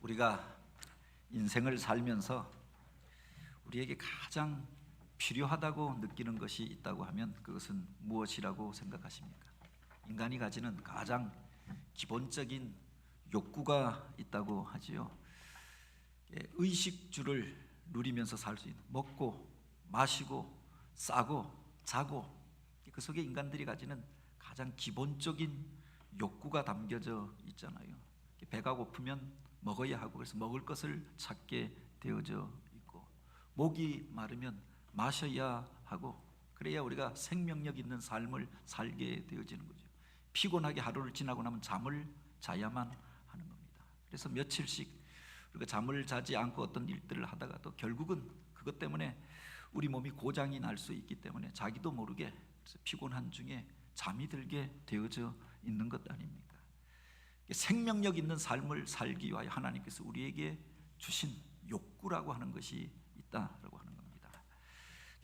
우리가 인생을 살면서 우리에게 가장 필요하다고 느끼는 것이 있다고 하면 그것은 무엇이라고 생각하십니까? 인간이 가지는 가장 기본적인 욕구가 있다고 하지요. 의식주를 누리면서 살 수 있는, 먹고 마시고 싸고 자고, 그 속에 인간들이 가지는 가장 기본적인 욕구가 담겨져 있잖아요. 배가 고프면 먹어야 하고, 그래서 먹을 것을 찾게 되어져 있고, 목이 마르면 마셔야 하고, 그래야 우리가 생명력 있는 삶을 살게 되어지는 거죠. 피곤하게 하루를 지나고 나면 잠을 자야만 하는 겁니다. 그래서 며칠씩 우리가 잠을 자지 않고 어떤 일들을 하다가도 결국은 그것 때문에 우리 몸이 고장이 날 수 있기 때문에 자기도 모르게 피곤한 중에 잠이 들게 되어져 있는 것 아닙니까? 생명력 있는 삶을 살기 위하여 하나님께서 우리에게 주신 욕구라고 하는 것이 있다라고 하는 겁니다.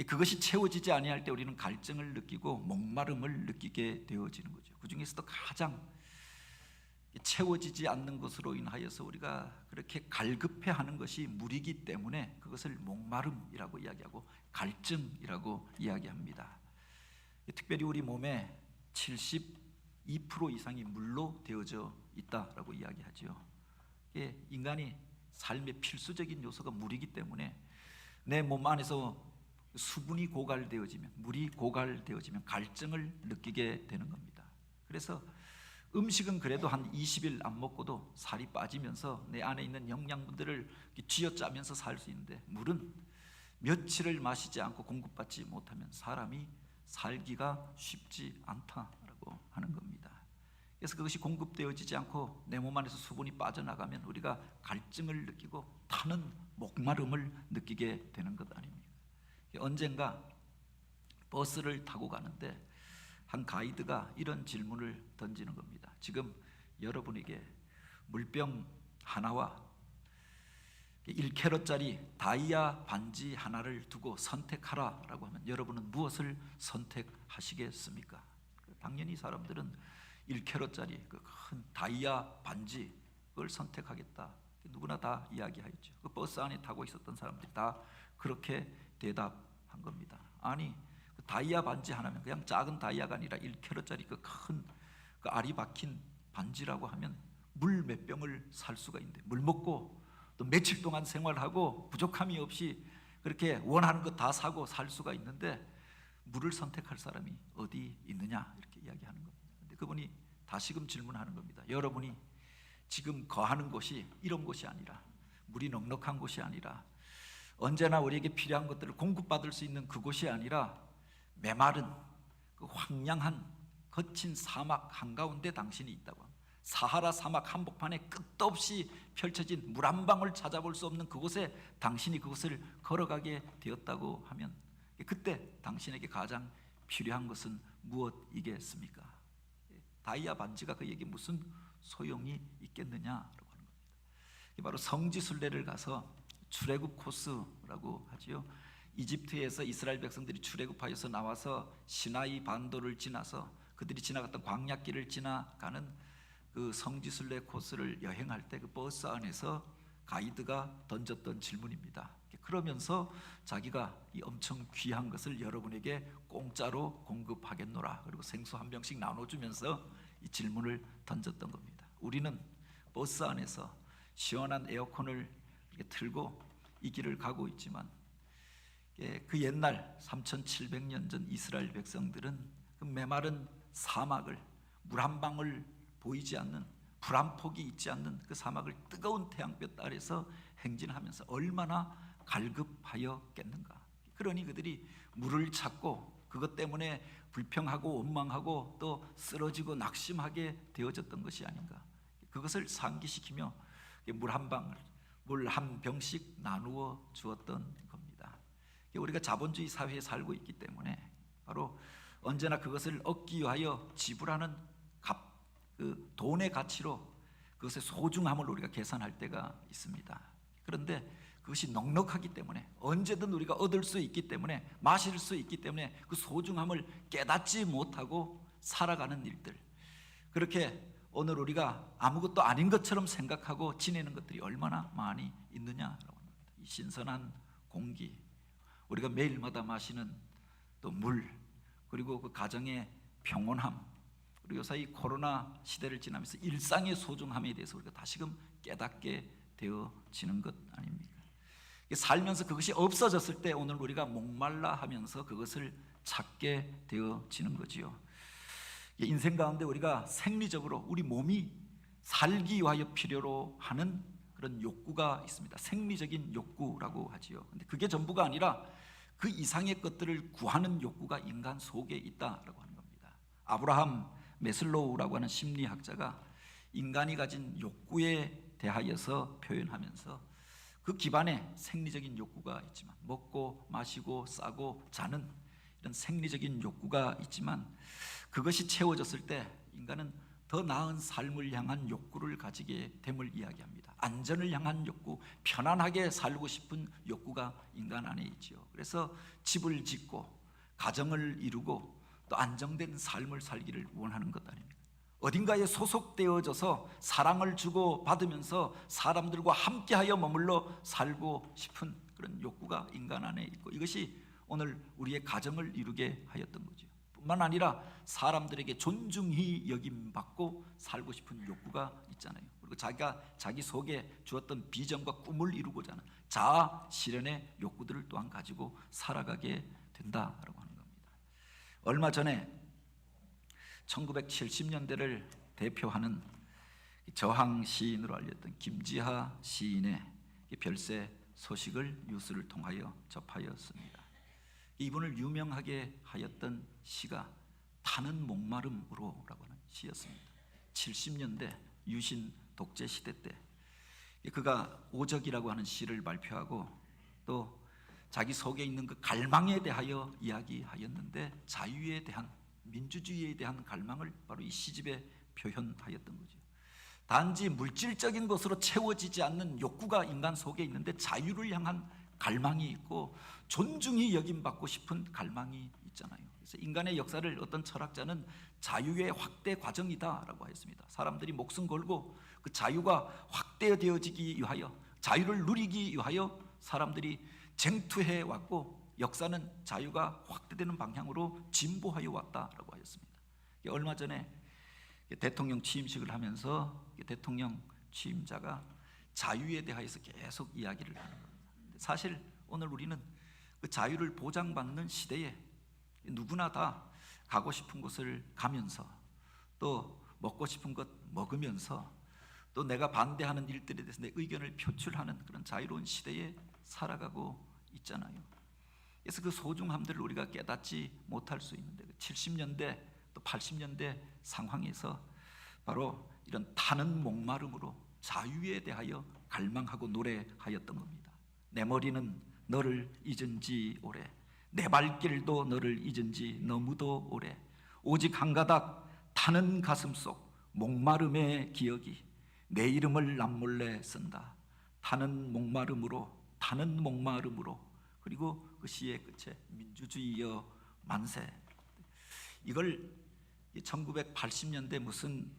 그것이 채워지지 아니할 때 우리는 갈증을 느끼고 목마름을 느끼게 되어지는 거죠. 그 중에서도 가장 채워지지 않는 것으로 인하여서 우리가 그렇게 갈급해하는 것이 물이기 때문에 그것을 목마름이라고 이야기하고 갈증이라고 이야기합니다. 특별히 우리 몸에 72% 이상이 물로 되어져 있다라고 이야기하죠. 인간이 삶의 필수적인 요소가 물이기 때문에 내 몸 안에서 수분이 고갈되어지면, 물이 고갈되어지면 갈증을 느끼게 되는 겁니다. 그래서 음식은 그래도 한 20일 안 먹고도 살이 빠지면서 내 안에 있는 영양분들을 쥐어짜면서 살 수 있는데, 물은 며칠을 마시지 않고 공급받지 못하면 사람이 살기가 쉽지 않다라고 하는 겁니다. 그래서 그것이 공급되어지지 않고 내 몸 안에서 수분이 빠져나가면 우리가 갈증을 느끼고 타는 목마름을 느끼게 되는 것 아닙니까? 언젠가 버스를 타고 가는데 한 가이드가 이런 질문을 던지는 겁니다. 지금 여러분에게 물병 하나와 1캐럿짜리 다이아 반지 하나를 두고 선택하라라고 하면 여러분은 무엇을 선택하시겠습니까? 당연히 사람들은 1캐럿짜리 그 큰 다이아 반지, 그걸 선택하겠다. 누구나 다 이야기하였죠. 그 버스 안에 타고 있었던 사람들이 다 그렇게 대답한 겁니다. 아니, 그 다이아 반지 하나면 그냥 작은 다이아가 아니라 1캐럿짜리 그 큰 그 알이 박힌 반지라고 하면 물 몇 병을 살 수가 있는데, 물 먹고 또 며칠 동안 생활하고 부족함이 없이 그렇게 원하는 것 다 사고 살 수가 있는데 물을 선택할 사람이 어디 있느냐, 이렇게 이야기하는 겁니다. 근데 그분이 다시금 질문하는 겁니다. 여러분이 지금 거하는 곳이 이런 곳이 아니라, 물이 넉넉한 곳이 아니라, 언제나 우리에게 필요한 것들을 공급받을 수 있는 그곳이 아니라 메마른 그 황량한 거친 사막 한가운데 당신이 있다고 합니다. 사하라 사막 한복판에 끝도 없이 펼쳐진 물 한 방울 찾아볼 수 없는 그곳에 당신이 그곳을 걸어가게 되었다고 하면 그때 당신에게 가장 필요한 것은 무엇이겠습니까? 다이아 반지가 그에게 무슨 소용이 있겠느냐라고 하는 겁니다. 바로 성지순례를 가서 출애굽 코스라고 하지요. 이집트에서 이스라엘 백성들이 출애굽하여서 나와서 시나이 반도를 지나서 그들이 지나갔던 광야길을 지나가는 그 성지순례 코스를 여행할 때 그 버스 안에서 가이드가 던졌던 질문입니다. 그러면서 자기가 이 엄청 귀한 것을 여러분에게 공짜로 공급하겠노라, 그리고 생수 한 병씩 나눠주면서 이 질문을 던졌던 겁니다. 우리는 버스 안에서 시원한 에어컨을 이렇게 틀고 이 길을 가고 있지만 그 옛날 3700년 전 이스라엘 백성들은 그 메마른 사막을, 물 한 방울 보이지 않는, 불 한 폭이 있지 않는 그 사막을 뜨거운 태양볕 아래서 행진하면서 얼마나 갈급하였겠는가. 그러니 그들이 물을 찾고 그것 때문에 불평하고 원망하고 또 쓰러지고 낙심하게 되어졌던 것이 아닌가. 그것을 상기시키며 물 한 방울, 물 한 병씩 나누어 주었던 겁니다. 우리가 자본주의 사회에 살고 있기 때문에 바로 언제나 그것을 얻기 위하여 지불하는 그 돈의 가치로 그것의 소중함을 우리가 계산할 때가 있습니다. 그런데 그것이 넉넉하기 때문에, 언제든 우리가 얻을 수 있기 때문에, 마실 수 있기 때문에 그 소중함을 깨닫지 못하고 살아가는 일들, 그렇게 오늘 우리가 아무것도 아닌 것처럼 생각하고 지내는 것들이 얼마나 많이 있느냐라고 합니다. 이 신선한 공기, 우리가 매일마다 마시는 또 물, 그리고 그 가정의 평온함, 그리고 요새 이 코로나 시대를 지나면서 일상의 소중함에 대해서 우리가 다시금 깨닫게 되어지는 것 아닙니까? 살면서 그것이 없어졌을 때 오늘 우리가 목말라 하면서 그것을 찾게 되어지는 거지요. 인생 가운데 우리가 생리적으로 우리 몸이 살기 위하여 필요로 하는 그런 욕구가 있습니다. 생리적인 욕구라고 하지요. 근데 그게 전부가 아니라 그 이상의 것들을 구하는 욕구가 인간 속에 있다라고 하는 겁니다. 아브라함 메슬로우라고 하는 심리학자가 인간이 가진 욕구에 대하여서 표현하면서 그 기반에 생리적인 욕구가 있지만, 먹고 마시고 싸고 자는 이런 생리적인 욕구가 있지만, 그것이 채워졌을 때 인간은 더 나은 삶을 향한 욕구를 가지게 됨을 이야기합니다. 안전을 향한 욕구, 편안하게 살고 싶은 욕구가 인간 안에 있지요. 그래서 집을 짓고 가정을 이루고 또 안정된 삶을 살기를 원하는 것 아닙니까? 어딘가에 소속되어져서 사랑을 주고 받으면서 사람들과 함께하여 머물러 살고 싶은 그런 욕구가 인간 안에 있고, 이것이 오늘 우리의 가정을 이루게 하였던 거죠. 뿐만 아니라 사람들에게 존중히 여김받고 살고 싶은 욕구가 있잖아요. 그리고 자기가 자기 속에 주었던 비전과 꿈을 이루고자 하는 자아 실현의 욕구들을 또한 가지고 살아가게 된다라고 하는 겁니다. 얼마 전에 1970년대를 대표하는 저항 시인으로 알렸던 김지하 시인의 별세 소식을 뉴스를 통하여 접하였습니다. 이분을 유명하게 하였던 시가 타는 목마름으로라고 하는 시였습니다. 70년대 유신 독재 시대 때 그가 오적이라고 하는 시를 발표하고 또 자기 속에 있는 그 갈망에 대하여 이야기하였는데, 자유에 대한, 민주주의에 대한 갈망을 바로 이 시집에 표현하였던 거죠. 단지 물질적인 것으로 채워지지 않는 욕구가 인간 속에 있는데 자유를 향한 갈망이 있고 존중이 여김받고 싶은 갈망이 있잖아요. 그래서 인간의 역사를 어떤 철학자는 자유의 확대 과정이다라고 하였습니다. 사람들이 목숨 걸고 그 자유가 확대되어지기 위하여, 자유를 누리기 위하여 사람들이 쟁투해 왔고, 역사는 자유가 확대되는 방향으로 진보하여 왔다라고 하였습니다. 얼마 전에 대통령 취임식을 하면서 대통령 취임자가 자유에 대하여서 계속 이야기를 하는 겁니다. 사실 오늘 우리는 그 자유를 보장받는 시대에 누구나 다 가고 싶은 곳을 가면서, 또 먹고 싶은 것 먹으면서, 또 내가 반대하는 일들에 대해서 내 의견을 표출하는 그런 자유로운 시대에 살아가고 있잖아요. 그래서 그 소중함들을 우리가 깨닫지 못할 수 있는데, 70년대 또 80년대 상황에서 바로 이런 타는 목마름으로 자유에 대하여 갈망하고 노래하였던 겁니다. 내 머리는 너를 잊은 지 오래, 내 발길도 너를 잊은 지 너무도 오래, 오직 한 가닥 타는 가슴 속 목마름의 기억이 내 이름을 남몰래 쓴다. 타는 목마름으로, 타는 목마름으로. 그리고 그 시의 끝에 민주주의여 만세. 이걸 1980년대 무슨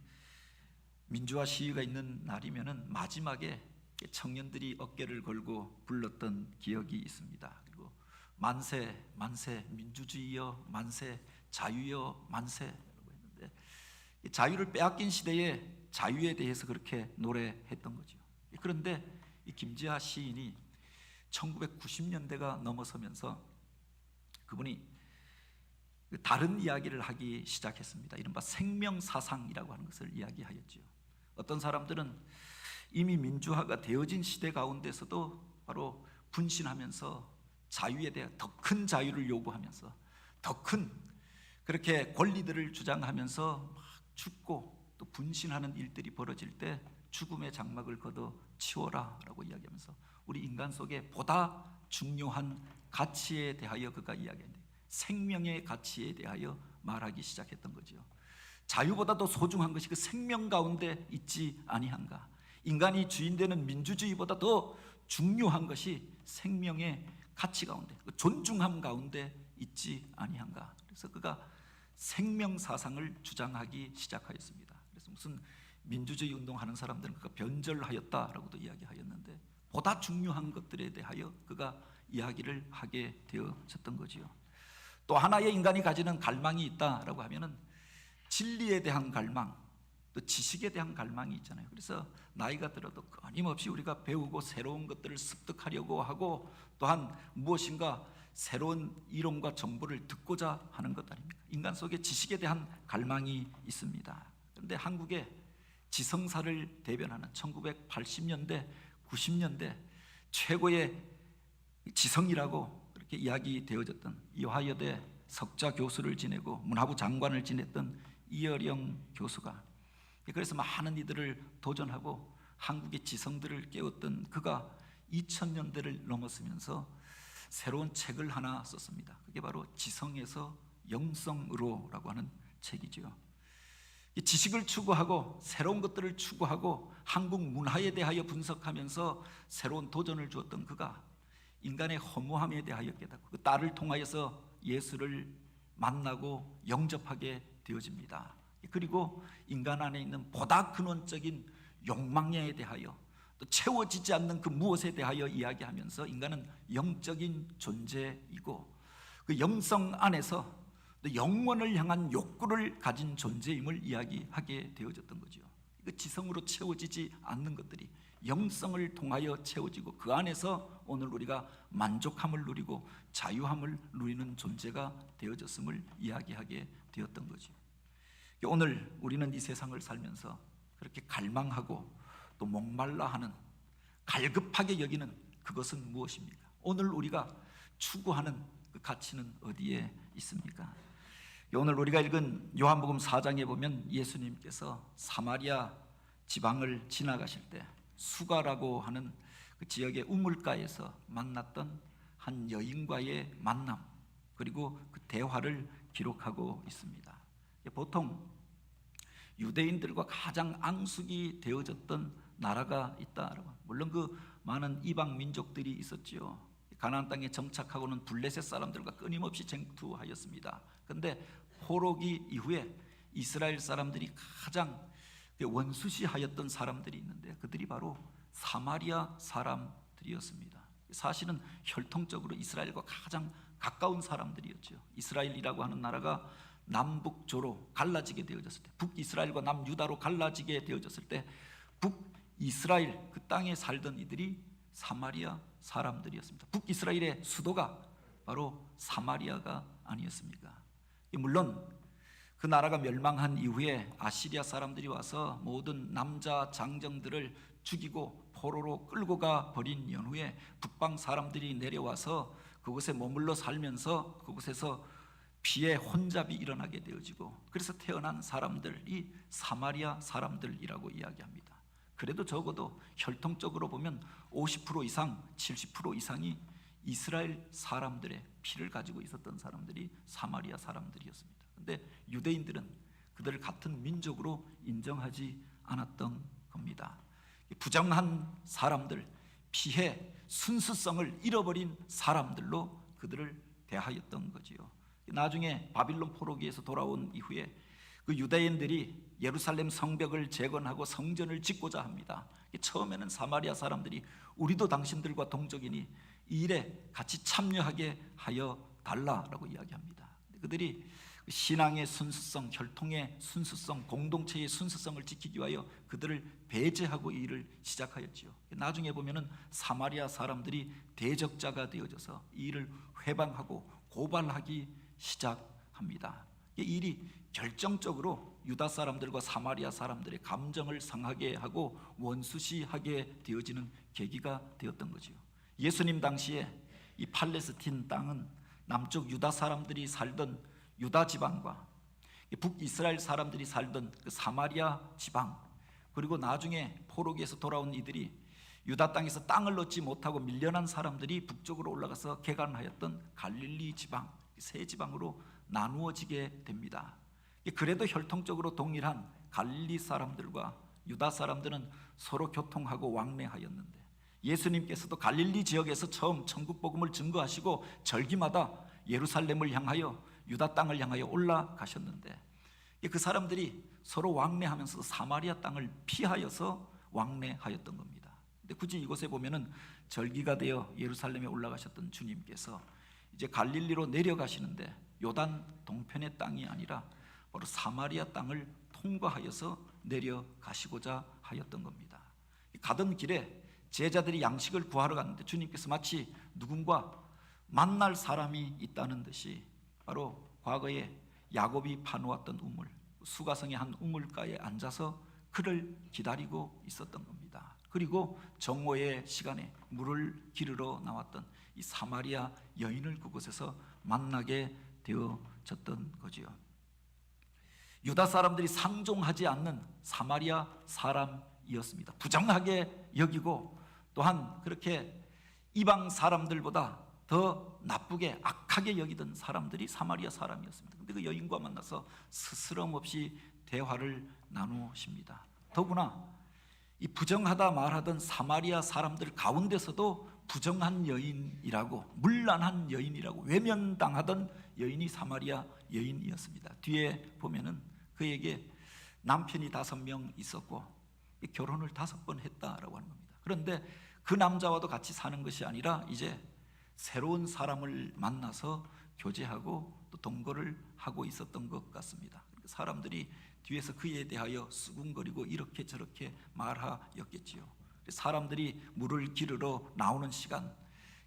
민주화 시위가 있는 날이면은 마지막에 청년들이 어깨를 걸고 불렀던 기억이 있습니다. 그리고 만세, 만세, 민주주의여 만세, 자유여 만세라고 했는데, 자유를 빼앗긴 시대에 자유에 대해서 그렇게 노래했던 거죠. 그런데 이 김지하 시인이 1990년대가 넘어서면서 그분이 다른 이야기를 하기 시작했습니다. 이른바 생명사상이라고 하는 것을 이야기하였죠. 어떤 사람들은 이미 민주화가 되어진 시대 가운데서도 바로 분신하면서 자유에 대한 더 큰 자유를 요구하면서 더 큰 그렇게 권리들을 주장하면서 막 죽고 또 분신하는 일들이 벌어질 때 죽음의 장막을 걷어 치워라 라고 이야기하면서 우리 인간 속에 보다 중요한 가치에 대하여 그가 이야기했는데, 생명의 가치에 대하여 말하기 시작했던 거죠. 자유보다도 소중한 것이 그 생명 가운데 있지 아니한가. 인간이 주인되는 민주주의보다 더 중요한 것이 생명의 가치 가운데, 그 존중함 가운데 있지 아니한가. 그래서 그가 생명 사상을 주장하기 시작하였습니다. 그래서 무슨 민주주의 운동하는 사람들은 그가 변절하였다라고도 이야기하였는데 보다 중요한 것들에 대하여 그가 이야기를 하게 되어졌던 거지요. 또 하나의 인간이 가지는 갈망이 있다라고 하면은 진리에 대한 갈망, 또 지식에 대한 갈망이 있잖아요. 그래서 나이가 들어도 끊임없이 우리가 배우고 새로운 것들을 습득하려고 하고 또한 무엇인가 새로운 이론과 정보를 듣고자 하는 것 아닙니까? 인간 속에 지식에 대한 갈망이 있습니다. 그런데 한국의 지성사를 대변하는 1980년대, 90년대 최고의 지성이라고 그렇게 이야기되어졌던 이화여대 석좌 교수를 지내고 문화부 장관을 지냈던 이어령 교수가, 그래서 많은 이들을 도전하고 한국의 지성들을 깨웠던 그가 2000년대를 넘었으면서 새로운 책을 하나 썼습니다. 그게 바로 지성에서 영성으로라고 하는 책이죠. 지식을 추구하고 새로운 것들을 추구하고 한국 문화에 대하여 분석하면서 새로운 도전을 주었던 그가 인간의 허무함에 대하여 깨닫고 그 딸을 통하여서 예수를 만나고 영접하게 되어집니다. 그리고 인간 안에 있는 보다 근원적인 욕망에 대하여 또 채워지지 않는 그 무엇에 대하여 이야기하면서 인간은 영적인 존재이고 그 영성 안에서 또 영원을 향한 욕구를 가진 존재임을 이야기하게 되어졌던 거죠. 그 지성으로 채워지지 않는 것들이 영성을 통하여 채워지고 그 안에서 오늘 우리가 만족함을 누리고 자유함을 누리는 존재가 되어졌음을 이야기하게 되었던 거죠. 오늘 우리는 이 세상을 살면서 그렇게 갈망하고 또 목말라 하는, 갈급하게 여기는 그것은 무엇입니까? 오늘 우리가 추구하는 그 가치는 어디에 있습니까? 오늘 우리가 읽은 요한복음 4장에 보면 예수님께서 사마리아 지방을 지나가실 때 수가라고 하는 그 지역의 우물가에서 만났던 한 여인과의 만남, 그리고 그 대화를 기록하고 있습니다. 보통 유대인들과 가장 앙숙이 되어졌던 나라가 있다라고, 물론 그 많은 이방 민족들이 있었지요. 가나안 땅에 정착하고는 블레셋 사람들과 끊임없이 쟁투하였습니다. 그런데 포로기 이후에 이스라엘 사람들이 가장 원수시하였던 사람들이 있는데 그들이 바로 사마리아 사람들이었습니다. 사실은 혈통적으로 이스라엘과 가장 가까운 사람들이었죠. 이스라엘이라고 하는 나라가 남북조로 갈라지게 되어졌을 때, 북이스라엘과 남유다로 갈라지게 되어졌을 때 북이스라엘 그 땅에 살던 이들이 사마리아 사람들이었습니다. 북이스라엘의 수도가 바로 사마리아가 아니었습니까? 물론 그 나라가 멸망한 이후에 아시리아 사람들이 와서 모든 남자 장정들을 죽이고 포로로 끌고 가 버린 연후에 북방 사람들이 내려와서 그곳에 머물러 살면서 그곳에서 피해 혼잡이 일어나게 되어지고, 그래서 태어난 사람들이 사마리아 사람들이라고 이야기합니다. 그래도 적어도 혈통적으로 보면 50% 이상, 70% 이상이 이스라엘 사람들의 피를 가지고 있었던 사람들이 사마리아 사람들이었습니다. 그런데 유대인들은 그들을 같은 민족으로 인정하지 않았던 겁니다. 부정한 사람들, 피해 순수성을 잃어버린 사람들로 그들을 대하였던 거지요. 나중에 바빌론 포로기에서 돌아온 이후에 그 유대인들이 예루살렘 성벽을 재건하고 성전을 짓고자 합니다. 처음에는 사마리아 사람들이 우리도 당신들과 동족이니 이 일에 같이 참여하게 하여 달라라고 이야기합니다. 그들이 신앙의 순수성, 혈통의 순수성, 공동체의 순수성을 지키기 위하여 그들을 배제하고 이 일을 시작하였지요. 나중에 보면은 사마리아 사람들이 대적자가 되어져서 이 일을 회방하고 고발하기 시작합니다. 이 일이 결정적으로 유다 사람들과 사마리아 사람들의 감정을 상하게 하고 원수시하게 되어지는 계기가 되었던 거지요. 예수님 당시에 이 팔레스틴 땅은 남쪽 유다 사람들이 살던 유다 지방과 북이스라엘 사람들이 살던 그 사마리아 지방, 그리고 나중에 포로기에서 돌아온 이들이 유다 땅에서 땅을 얻지 못하고 밀려난 사람들이 북쪽으로 올라가서 개간하였던 갈릴리 지방, 세 지방으로 나누어지게 됩니다. 그래도 혈통적으로 동일한 갈릴리 사람들과 유다 사람들은 서로 교통하고 왕래하였는데, 예수님께서도 갈릴리 지역에서 처음 천국 복음을 증거하시고 절기마다 예루살렘을 향하여 유다 땅을 향하여 올라가셨는데, 그 사람들이 서로 왕래하면서 사마리아 땅을 피하여서 왕래하였던 겁니다. 근데 굳이 이곳에 보면은 절기가 되어 예루살렘에 올라가셨던 주님께서 이제 갈릴리로 내려가시는데 요단 동편의 땅이 아니라 바로 사마리아 땅을 통과하여서 내려가시고자 하였던 겁니다. 가던 길에 제자들이 양식을 구하러 갔는데 주님께서 마치 누군가 만날 사람이 있다는 듯이 바로 과거에 야곱이 파놓았던 우물, 수가성의 한 우물가에 앉아서 그를 기다리고 있었던 겁니다. 그리고 정오의 시간에 물을 기르러 나왔던 이 사마리아 여인을 그곳에서 만나게 되어졌던 거지요. 유다 사람들이 상종하지 않는 사마리아 사람이었습니다. 부정하게 여기고 또한 그렇게 이방 사람들보다 더 나쁘게 악하게 여기던 사람들이 사마리아 사람이었습니다. 근데 그 여인과 만나서 스스럼 없이 대화를 나누십니다. 더구나 이 부정하다 말하던 사마리아 사람들 가운데서도 부정한 여인이라고, 문란한 여인이라고 외면당하던 여인이 사마리아 여인이었습니다. 뒤에 보면은 그에게 남편이 5명 있었고 결혼을 5번 했다라고 하는 겁니다. 그런데 그 남자와도 같이 사는 것이 아니라 이제 새로운 사람을 만나서 교제하고 또 동거를 하고 있었던 것 같습니다. 사람들이 뒤에서 그에 대하여 수군거리고 이렇게 저렇게 말하였겠지요. 사람들이 물을 기르러 나오는 시간,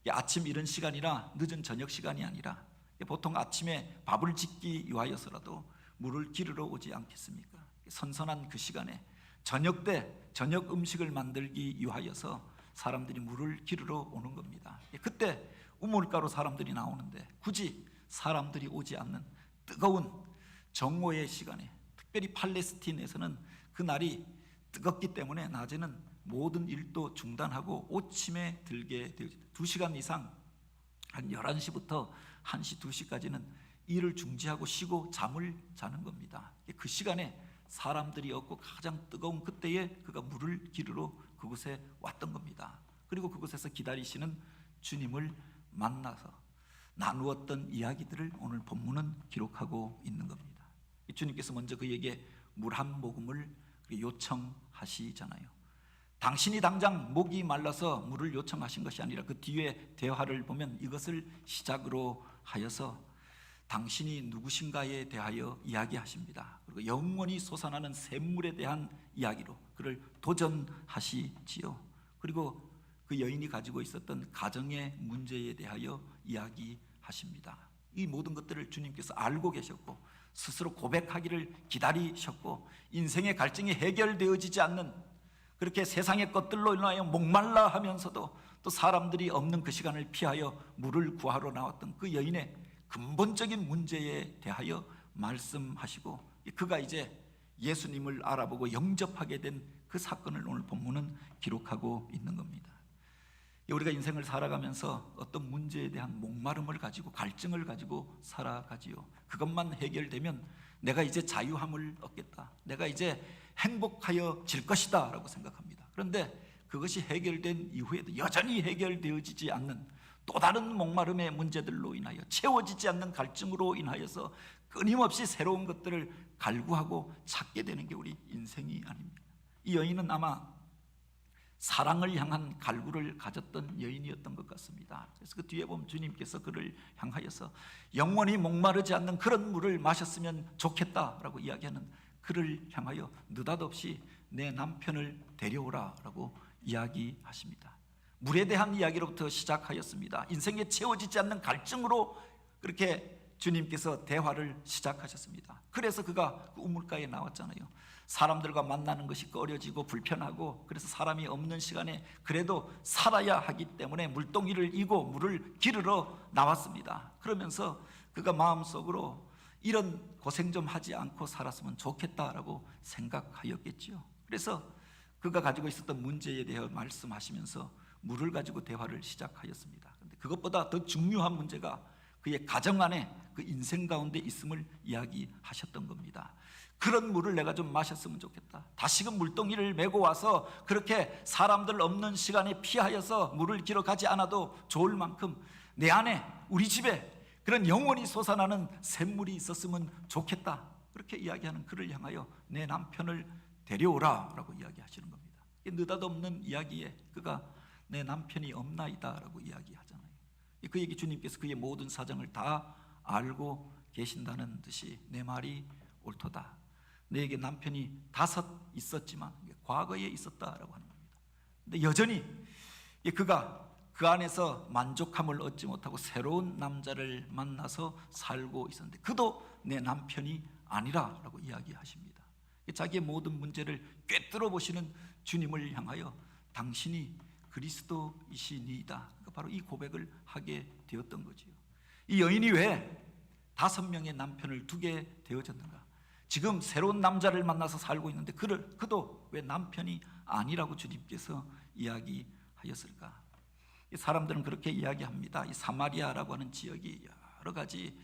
아침 이른 시간이나 늦은 저녁 시간이 아니라 보통 아침에 밥을 짓기 위하여서라도 물을 기르러 오지 않겠습니까? 선선한 그 시간에 저녁 때 저녁 음식을 만들기 위하여서 사람들이 물을 기르러 오는 겁니다. 그때 우물가로 사람들이 나오는데 굳이 사람들이 오지 않는 뜨거운 정오의 시간에, 특별히 팔레스틴에서는 그 날이 뜨겁기 때문에 낮에는 모든 일도 중단하고 오침에 들게 되죠. 2시간 이상, 한 11시부터 1시, 2시까지는 일을 중지하고 쉬고 잠을 자는 겁니다. 그 시간에 사람들이 없고 가장 뜨거운 그때에 그가 물을 기르러 그곳에 왔던 겁니다. 그리고 그곳에서 기다리시는 주님을 만나서 나누었던 이야기들을 오늘 본문은 기록하고 있는 겁니다. 주님께서 먼저 그에게 물 한 모금을 요청하시잖아요. 당신이 당장 목이 말라서 물을 요청하신 것이 아니라 그 뒤에 대화를 보면 이것을 시작으로 하여서 당신이 누구신가에 대하여 이야기하십니다. 그리고 영원히 솟아나는 샘물에 대한 이야기로 그를 도전하시지요. 그리고 그 여인이 가지고 있었던 가정의 문제에 대하여 이야기하십니다. 이 모든 것들을 주님께서 알고 계셨고 스스로 고백하기를 기다리셨고 인생의 갈증이 해결되어지지 않는, 그렇게 세상의 것들로 인하여 목말라 하면서도 또 사람들이 없는 그 시간을 피하여 물을 구하러 나왔던 그 여인의 근본적인 문제에 대하여 말씀하시고 그가 이제 예수님을 알아보고 영접하게 된 그 사건을 오늘 본문은 기록하고 있는 겁니다. 우리가 인생을 살아가면서 어떤 문제에 대한 목마름을 가지고 갈증을 가지고 살아가지요. 그것만 해결되면 내가 이제 자유함을 얻겠다, 내가 이제 행복하여질 것이다 라고 생각합니다. 그런데 그것이 해결된 이후에도 여전히 해결되어지지 않는 또 다른 목마름의 문제들로 인하여, 채워지지 않는 갈증으로 인하여서 끊임없이 새로운 것들을 갈구하고 찾게 되는 게 우리 인생이 아닙니다. 이 여인은 아마 사랑을 향한 갈구를 가졌던 여인이었던 것 같습니다. 그래서 그 뒤에 보면 주님께서 그를 향하여서 영원히 목마르지 않는 그런 물을 마셨으면 좋겠다라고 이야기하는 그를 향하여 느닷없이 내 남편을 데려오라 라고 이야기하십니다. 물에 대한 이야기로부터 시작하였습니다. 인생에 채워지지 않는 갈증으로 그렇게 주님께서 대화를 시작하셨습니다. 그래서 그가 그 우물가에 나왔잖아요. 사람들과 만나는 것이 꺼려지고 불편하고, 그래서 사람이 없는 시간에 그래도 살아야 하기 때문에 물동이를 이고 물을 기르러 나왔습니다. 그러면서 그가 마음속으로 이런 고생 좀 하지 않고 살았으면 좋겠다라고 생각하였겠죠. 그래서 그가 가지고 있었던 문제에 대해 말씀하시면서 물을 가지고 대화를 시작하였습니다. 그런데 그것보다 더 중요한 문제가 그의 가정 안에 그 인생 가운데 있음을 이야기하셨던 겁니다. 그런 물을 내가 좀 마셨으면 좋겠다. 다시금 물동이를 메고 와서 그렇게 사람들 없는 시간에 피하여서 물을 기러 가지 않아도 좋을 만큼 내 안에, 우리 집에 그런 영원히 솟아나는 샘물이 있었으면 좋겠다. 그렇게 이야기하는 그를 향하여 내 남편을 데려오라 라고 이야기하시는 겁니다. 느닷없는 이야기에 그가 내 남편이 없나이다 라고 이야기하잖아요. 그 얘기 주님께서 그의 모든 사정을 다 알고 계신다는 듯이 내 말이 옳도다. 내게 남편이 5 있었지만 과거에 있었다라고 하는 겁니다. 근데 여전히 그가 그 안에서 만족함을 얻지 못하고 새로운 남자를 만나서 살고 있었는데 그도 내 남편이 아니라라고 이야기하십니다. 자기의 모든 문제를 꿰뚫어 보시는 주님을 향하여 당신이 그리스도이시니이다. 그러니까 바로 이 고백을 하게 되었던 거지요. 이 여인이 왜 5명의 남편을 두게 되어졌는가? 지금 새로운 남자를 만나서 살고 있는데 그도 왜 남편이 아니라고 주님께서 이야기하였을까? 사람들은 그렇게 이야기합니다. 이 사마리아라고 하는 지역이 여러 가지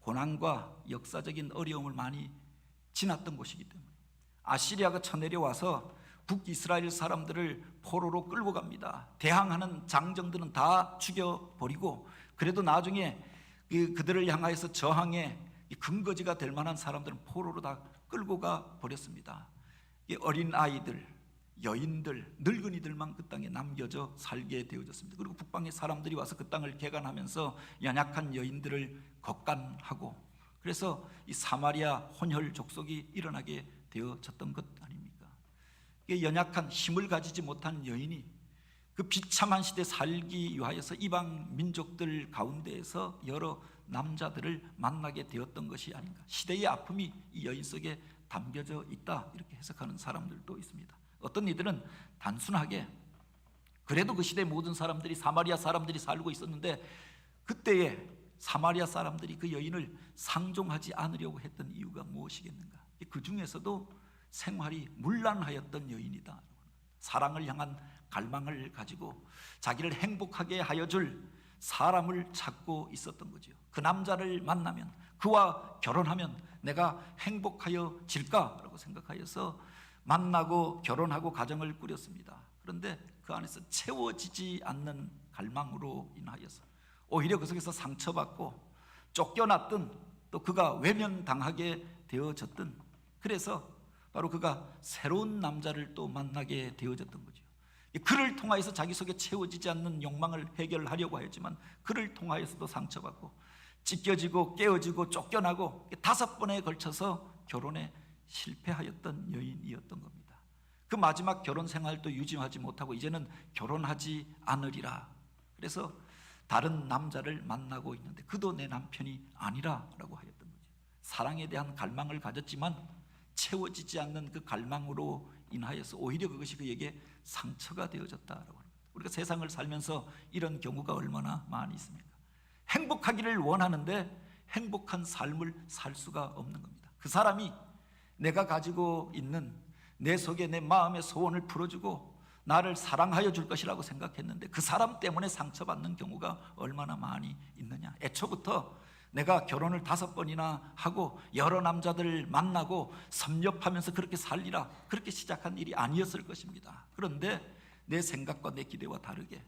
고난과 역사적인 어려움을 많이 지났던 곳이기 때문에 아시리아가 쳐내려와서 북이스라엘 사람들을 포로로 끌고 갑니다. 대항하는 장정들은 다 죽여버리고 그래도 나중에 그들을 향하여서 저항의 근거지가 될 만한 사람들은 포로로 다 끌고 가 버렸습니다. 어린 아이들, 여인들, 늙은이들만 그 땅에 남겨져 살게 되어졌습니다. 그리고 북방의 사람들이 와서 그 땅을 개간하면서 연약한 여인들을 걷간하고 그래서 이 사마리아 혼혈 족속이 일어나게 되어졌던 것 아닙니까? 연약한 힘을 가지지 못한 여인이 그 비참한 시대 살기 위하여서 이방 민족들 가운데에서 여러 남자들을 만나게 되었던 것이 아닌가. 시대의 아픔이 이 여인 속에 담겨져 있다 이렇게 해석하는 사람들도 있습니다. 어떤 이들은 단순하게 그래도 그 시대 모든 사람들이 사마리아 사람들이 살고 있었는데 그때에 사마리아 사람들이 그 여인을 상종하지 않으려고 했던 이유가 무엇이겠는가? 그 중에서도 생활이 문란하였던 여인이다. 사랑을 향한 갈망을 가지고 자기를 행복하게 하여 줄 사람을 찾고 있었던 거죠. 그 남자를 만나면 그와 결혼하면 내가 행복하여 질까라고 생각하여서 만나고 결혼하고 가정을 꾸렸습니다. 그런데 그 안에서 채워지지 않는 갈망으로 인하여서 오히려 그 속에서 상처받고 쫓겨났던 또 그가 외면당하게 되어졌던 그래서 바로 그가 새로운 남자를 또 만나게 되어졌던 거죠. 그를 통하여서 자기 속에 채워지지 않는 욕망을 해결하려고 하였지만 그를 통하여서도 상처받고 찢겨지고 깨어지고 쫓겨나고 5번에 걸쳐서 결혼에 실패하였던 여인이었던 겁니다. 그 마지막 결혼 생활도 유지하지 못하고 이제는 결혼하지 않으리라. 그래서 다른 남자를 만나고 있는데 그도 내 남편이 아니라라고 하였던 거죠. 사랑에 대한 갈망을 가졌지만 채워지지 않는 그 갈망으로 인하여서 오히려 그것이 그에게 상처가 되어졌다라고 합니다. 우리가 세상을 살면서 이런 경우가 얼마나 많이 있습니까? 행복하기를 원하는데 행복한 삶을 살 수가 없는 겁니다. 그 사람이 내가 가지고 있는 내 속에 내 마음의 소원을 풀어주고 나를 사랑하여 줄 것이라고 생각했는데 그 사람 때문에 상처받는 경우가 얼마나 많이 있느냐. 애초부터 내가 결혼을 5번이나 하고 여러 남자들을 만나고 섭렵하면서 그렇게 살리라 그렇게 시작한 일이 아니었을 것입니다. 그런데 내 생각과 내 기대와 다르게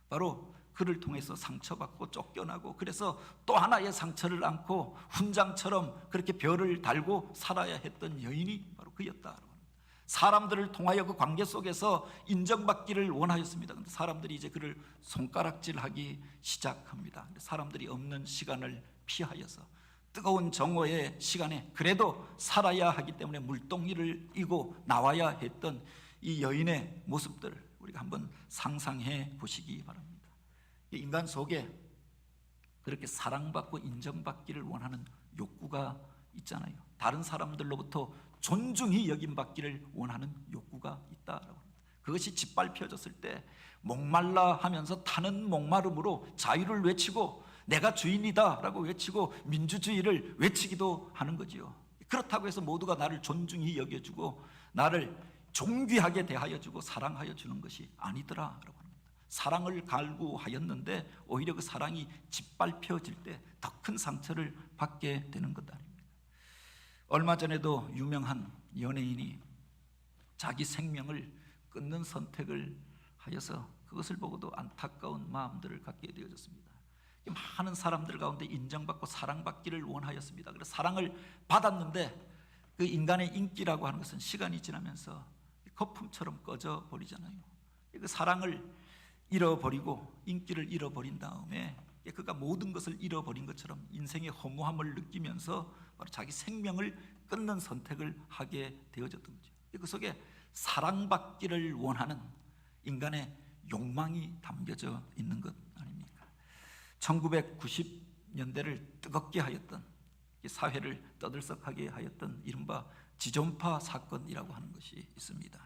바로 그를 통해서 상처받고 쫓겨나고 그래서 또 하나의 상처를 안고 훈장처럼 그렇게 별을 달고 살아야 했던 여인이 바로 그였다. 사람들을 통하여 그 관계 속에서 인정받기를 원하였습니다. 그런데 사람들이 이제 그를 손가락질하기 시작합니다. 사람들이 없는 시간을 피하여서 뜨거운 정오의 시간에 그래도 살아야 하기 때문에 물동이를 이고 나와야 했던 이 여인의 모습들을 우리가 한번 상상해 보시기 바랍니다. 인간 속에 그렇게 사랑받고 인정받기를 원하는 욕구가 있잖아요. 다른 사람들로부터 존중이 여김받기를 원하는 욕구가 있다라고 합니다. 그것이 짓밟혀졌을 때 목말라 하면서 타는 목마름으로 자유를 외치고 내가 주인이다 라고 외치고 민주주의를 외치기도 하는 거지요. 그렇다고 해서 모두가 나를 존중히 여겨주고 나를 존귀하게 대하여 주고 사랑하여 주는 것이 아니더라라고 합니다. 사랑을 갈구하였는데 오히려 그 사랑이 짓밟혀질 때 더 큰 상처를 받게 되는 것 아닙니까? 얼마 전에도 유명한 연예인이 자기 생명을 끊는 선택을 하여서 그것을 보고도 안타까운 마음들을 갖게 되어졌습니다. 많은 사람들 가운데 인정받고 사랑받기를 원하였습니다. 그래서 사랑을 받았는데 그 인간의 인기라고 하는 것은 시간이 지나면서 거품처럼 꺼져 버리잖아요. 그 사랑을 잃어버리고 인기를 잃어버린 다음에 그가 모든 것을 잃어버린 것처럼 인생의 허무함을 느끼면서 바로 자기 생명을 끊는 선택을 하게 되어졌던 거죠. 그 속에 사랑받기를 원하는 인간의 욕망이 담겨져 있는 것 아닙니까? 1990년대를 뜨겁게 하였던, 사회를 떠들썩하게 하였던 이른바 지존파 사건이라고 하는 것이 있습니다.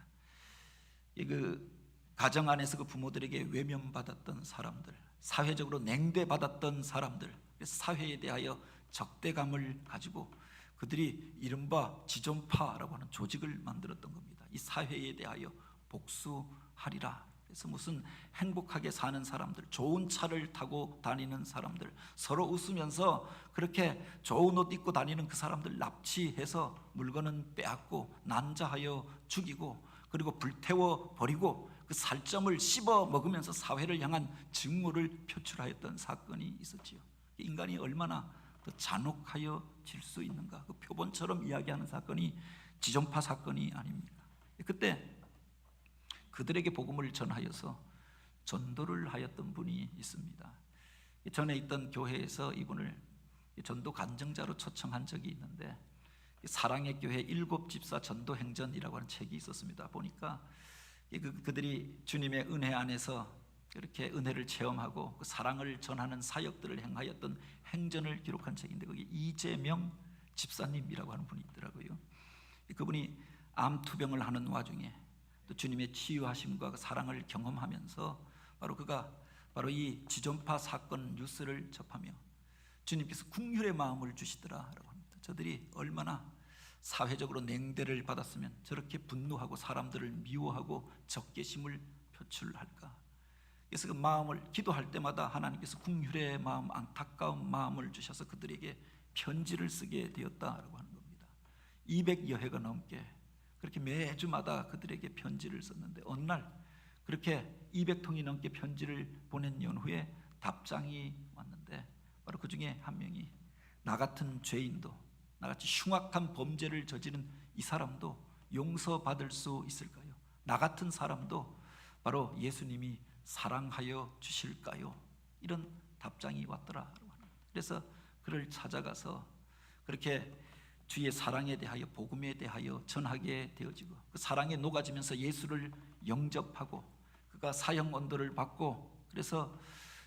그 가정 안에서 그 부모들에게 외면받았던 사람들, 사회적으로 냉대받았던 사람들, 사회에 대하여 적대감을 가지고 그들이 이른바 지존파라고 하는 조직을 만들었던 겁니다. 이 사회에 대하여 복수하리라. 그래서 무슨 행복하게 사는 사람들, 좋은 차를 타고 다니는 사람들, 서로 웃으면서 그렇게 좋은 옷 입고 다니는 그 사람들 납치해서 물건은 빼앗고 난자하여 죽이고, 그리고 불태워 버리고 그 살점을 씹어 먹으면서 사회를 향한 증오를 표출하였던 사건이 있었지요. 인간이 얼마나 더 잔혹하여질 수 있는가, 그 표본처럼 이야기하는 사건이 지존파 사건이 아닙니까? 그때 그들에게 복음을 전하여서 전도를 하였던 분이 있습니다. 전에 있던 교회에서 이분을 전도 간증자로 초청한 적이 있는데, 사랑의 교회 7집사 전도행전이라고 하는 책이 있었습니다. 보니까 그들이 주님의 은혜 안에서 이렇게 은혜를 체험하고 그 사랑을 전하는 사역들을 행하였던 행전을 기록한 책인데, 거기 이재명 집사님이라고 하는 분이 있더라고요. 그분이 암투병을 하는 와중에 또 주님의 치유하심과 그 사랑을 경험하면서 그가 이 지존파 사건 뉴스를 접하며 주님께서 긍휼의 마음을 주시더라라고 합니다. 저들이 얼마나 사회적으로 냉대를 받았으면 저렇게 분노하고 사람들을 미워하고 적개심을 표출할까. 그래서 그 마음을 기도할 때마다 하나님께서 긍휼의 마음, 안타까운 마음을 주셔서 그들에게 편지를 쓰게 되었다라고 하는 겁니다. 200여 회가 넘게 그렇게 매주마다 그들에게 편지를 썼는데, 어느 날 그렇게 200통이 넘게 편지를 보낸 연후에 답장이 왔는데, 바로 그 중에 한 명이 나 같은 죄인도, 나같이 흉악한 범죄를 저지른 이 사람도 용서받을 수 있을까요? 나 같은 사람도 바로 예수님이 사랑하여 주실까요? 이런 답장이 왔더라. 그래서 그를 찾아가서 그렇게 주의 사랑에 대하여, 복음에 대하여 전하게 되어지고, 그 사랑에 녹아지면서 예수를 영접하고 그가 사형 언도를 받고, 그래서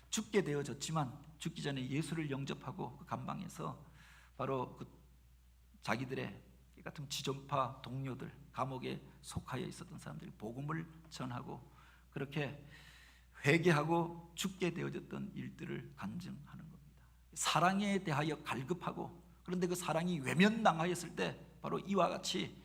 죽게 되어졌지만 죽기 전에 예수를 영접하고 그 감방에서 바로 그 자기들의 같은 지존파 동료들, 감옥에 속하여 있었던 사람들이 복음을 전하고 그렇게 회개하고 죽게 되어졌던 일들을 간증하는 겁니다. 사랑에 대하여 갈급하고, 그런데 그 사랑이 외면당하였을 때 바로 이와 같이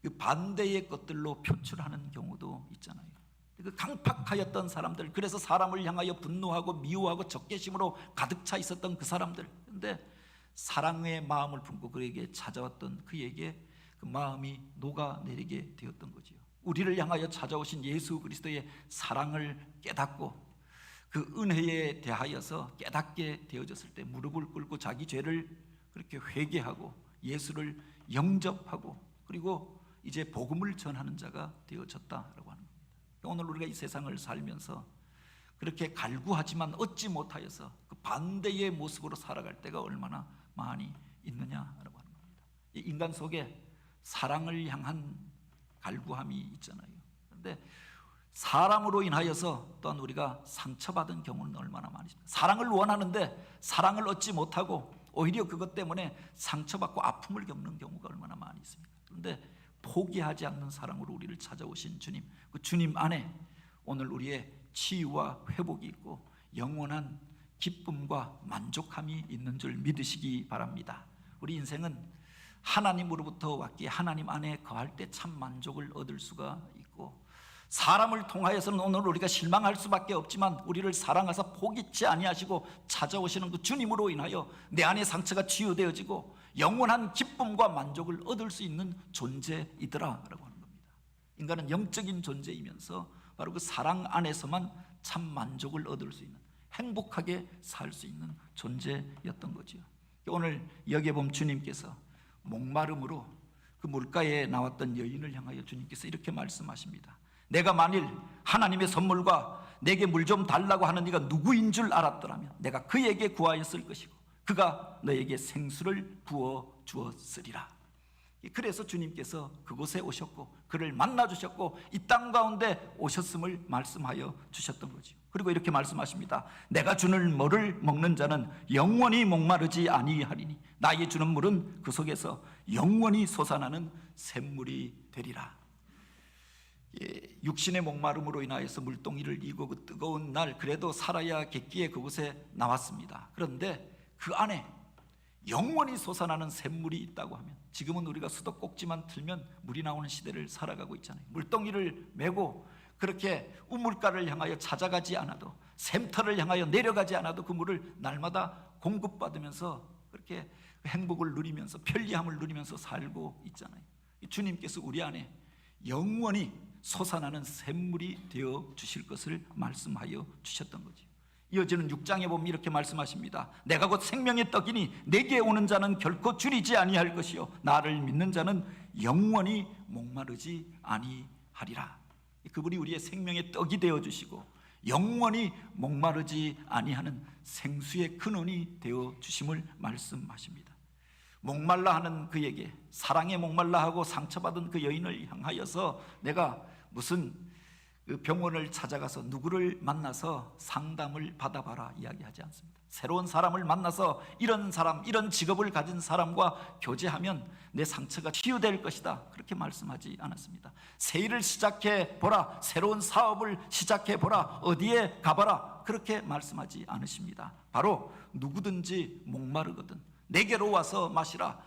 그 반대의 것들로 표출하는 경우도 있잖아요. 그 강팍하였던 사람들, 그래서 사람을 향하여 분노하고 미워하고 적개심으로 가득 차 있었던 그 사람들, 그런데 사랑의 마음을 품고 그에게 찾아왔던 그에게 그 마음이 녹아내리게 되었던 거지요. 우리를 향하여 찾아오신 예수 그리스도의 사랑을 깨닫고 그 은혜에 대하여서 깨닫게 되어졌을 때 무릎을 꿇고 자기 죄를 그렇게 회개하고 예수를 영접하고, 그리고 이제 복음을 전하는 자가 되어졌다라고 하는 겁니다. 오늘 우리가 이 세상을 살면서 그렇게 갈구하지만 얻지 못하여서 그 반대의 모습으로 살아갈 때가 얼마나 많이 있느냐라고 하는 겁니다. 이 인간 속에 사랑을 향한 갈구함이 있잖아요. 그런데 사랑으로 인하여서 또한 우리가 상처받은 경우는 얼마나 많이 있습니다. 사랑을 원하는데 사랑을 얻지 못하고 오히려 그것 때문에 상처받고 아픔을 겪는 경우가 얼마나 많이 있습니다. 그런데 포기하지 않는 사랑으로 우리를 찾아오신 주님, 그 주님 안에 오늘 우리의 치유와 회복이 있고 영원한 기쁨과 만족함이 있는 줄 믿으시기 바랍니다. 우리 인생은 하나님으로부터 왔기에 하나님 안에 거할 때 참 만족을 얻을 수가 있고, 사람을 통하여서는 오늘 우리가 실망할 수밖에 없지만 우리를 사랑하사 포기치 아니하시고 찾아오시는 그 주님으로 인하여 내 안의 상처가 치유되어지고 영원한 기쁨과 만족을 얻을 수 있는 존재이더라라고 하는 겁니다. 인간은 영적인 존재이면서 바로 그 사랑 안에서만 참 만족을 얻을 수 있는, 행복하게 살 수 있는 존재였던 거죠. 오늘 여기에 보면 주님께서 목마름으로 그 물가에 나왔던 여인을 향하여 주님께서 이렇게 말씀하십니다. 내가 만일 하나님의 선물과 내게 물 좀 달라고 하는 네가 누구인 줄 알았더라면 내가 그에게 구하였을 것이고 그가 너에게 생수를 부어 주었으리라. 그래서 주님께서 그곳에 오셨고 그를 만나 주셨고 이 땅 가운데 오셨음을 말씀하여 주셨던 거죠. 그리고 이렇게 말씀하십니다. 내가 주는 물을 먹는 자는 영원히 목마르지 아니하리니 나의 주는 물은 그 속에서 영원히 솟아나는 샘물이 되리라. 육신의 목마름으로 인하여서 물동이를 이고 그 뜨거운 날 그래도 살아야겠기에 그곳에 나왔습니다. 그런데 그 안에 영원히 솟아나는 샘물이 있다고 하면, 지금은 우리가 수도꼭지만 틀면 물이 나오는 시대를 살아가고 있잖아요. 물동이를 메고 그렇게 우물가를 향하여 찾아가지 않아도, 샘터를 향하여 내려가지 않아도 그 물을 날마다 공급받으면서 그렇게 행복을 누리면서 편리함을 누리면서 살고 있잖아요. 주님께서 우리 안에 영원히 솟아나는 샘물이 되어 주실 것을 말씀하여 주셨던 거죠. 이어지는 6장에 보면 이렇게 말씀하십니다. 내가 곧 생명의 떡이니 내게 오는 자는 결코 줄이지 아니할 것이요 나를 믿는 자는 영원히 목마르지 아니하리라. 그분이 우리의 생명의 떡이 되어 주시고 영원히 목마르지 아니하는 생수의 근원이 되어 주심을 말씀하십니다. 목말라 하는 그에게, 사랑에 목말라 하고 상처받은 그 여인을 향하여서 내가 무슨 그 병원을 찾아가서 누구를 만나서 상담을 받아봐라 이야기하지 않습니다. 새로운 사람을 만나서 이런 사람, 이런 직업을 가진 사람과 교제하면 내 상처가 치유될 것이다 그렇게 말씀하지 않았습니다. 새 일을 시작해 보라, 새로운 사업을 시작해 보라, 어디에 가봐라 그렇게 말씀하지 않으십니다. 바로 누구든지 목마르거든 내게로 와서 마시라.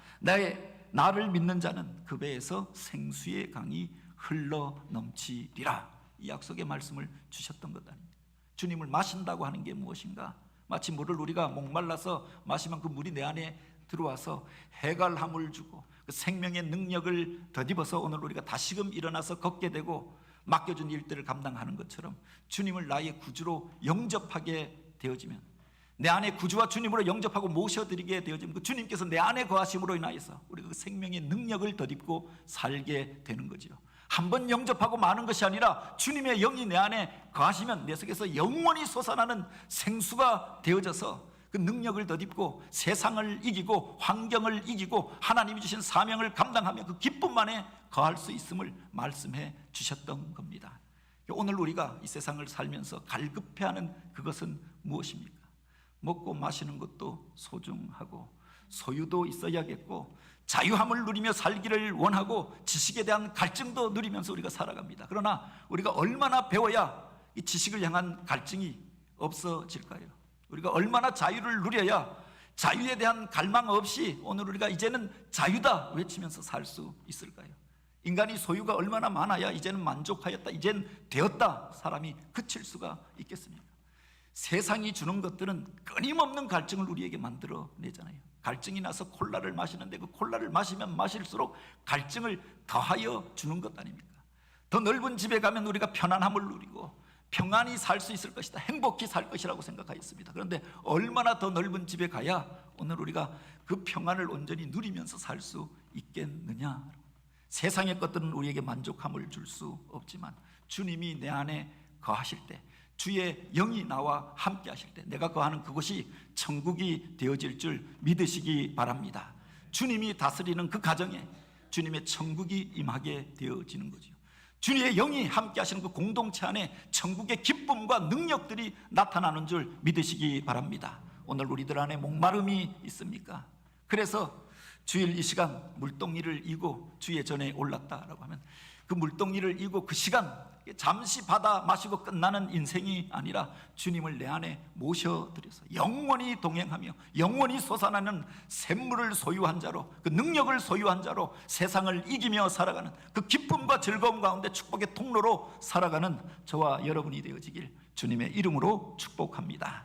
나를 믿는 자는 그 배에서 생수의 강이 흘러 넘치리라. 이 약속의 말씀을 주셨던 것 아닙니까? 주님을 마신다고 하는 게 무엇인가? 마치 물을 우리가 목말라서 마시면 그 물이 내 안에 들어와서 해갈함을 주고 그 생명의 능력을 덧입어서 오늘 우리가 다시금 일어나서 걷게 되고 맡겨준 일들을 감당하는 것처럼 주님을 나의 구주로 영접하게 되어지면, 내 안에 구주와 주님으로 영접하고 모셔드리게 되어지면 그 주님께서 내 안에 거하심으로 인하여서 우리가 그 생명의 능력을 덧입고 살게 되는 거죠. 한번 영접하고 마는 것이 아니라 주님의 영이 내 안에 거하시면 내 속에서 영원히 솟아나는 생수가 되어져서 그 능력을 덧입고 세상을 이기고 환경을 이기고 하나님이 주신 사명을 감당하며 그 기쁨 안에 거할 수 있음을 말씀해 주셨던 겁니다. 오늘 우리가 이 세상을 살면서 갈급해하는 그것은 무엇입니까? 먹고 마시는 것도 소중하고 소유도 있어야겠고 자유함을 누리며 살기를 원하고 지식에 대한 갈증도 누리면서 우리가 살아갑니다. 그러나 우리가 얼마나 배워야 이 지식을 향한 갈증이 없어질까요? 우리가 얼마나 자유를 누려야 자유에 대한 갈망 없이 오늘 우리가 이제는 자유다 외치면서 살 수 있을까요? 인간이 소유가 얼마나 많아야 이제는 만족하였다, 이제는 되었다 사람이 그칠 수가 있겠습니까? 세상이 주는 것들은 끊임없는 갈증을 우리에게 만들어내잖아요. 갈증이 나서 콜라를 마시는데 그 콜라를 마시면 마실수록 갈증을 더하여 주는 것 아닙니까? 더 넓은 집에 가면 우리가 편안함을 누리고 평안히 살 수 있을 것이다, 행복히 살 것이라고 생각하였습니다. 그런데 얼마나 더 넓은 집에 가야 오늘 우리가 그 평안을 온전히 누리면서 살 수 있겠느냐? 세상의 것들은 우리에게 만족함을 줄 수 없지만 주님이 내 안에 거하실 때, 주의 영이 나와 함께 하실 때 내가 거하는 그곳이 천국이 되어질 줄 믿으시기 바랍니다. 주님이 다스리는 그 가정에 주님의 천국이 임하게 되어지는 거죠. 주님의 영이 함께 하시는 그 공동체 안에 천국의 기쁨과 능력들이 나타나는 줄 믿으시기 바랍니다. 오늘 우리들 안에 목마름이 있습니까? 그래서 주일 이 시간 물동이를 이고 주의 전에 올랐다라고 하면 그 물동이를 이고 그 시간 잠시 받아 마시고 끝나는 인생이 아니라 주님을 내 안에 모셔드려서 영원히 동행하며 영원히 솟아나는 샘물을 소유한 자로, 그 능력을 소유한 자로 세상을 이기며 살아가는 그 기쁨과 즐거움 가운데 축복의 통로로 살아가는 저와 여러분이 되어지길 주님의 이름으로 축복합니다.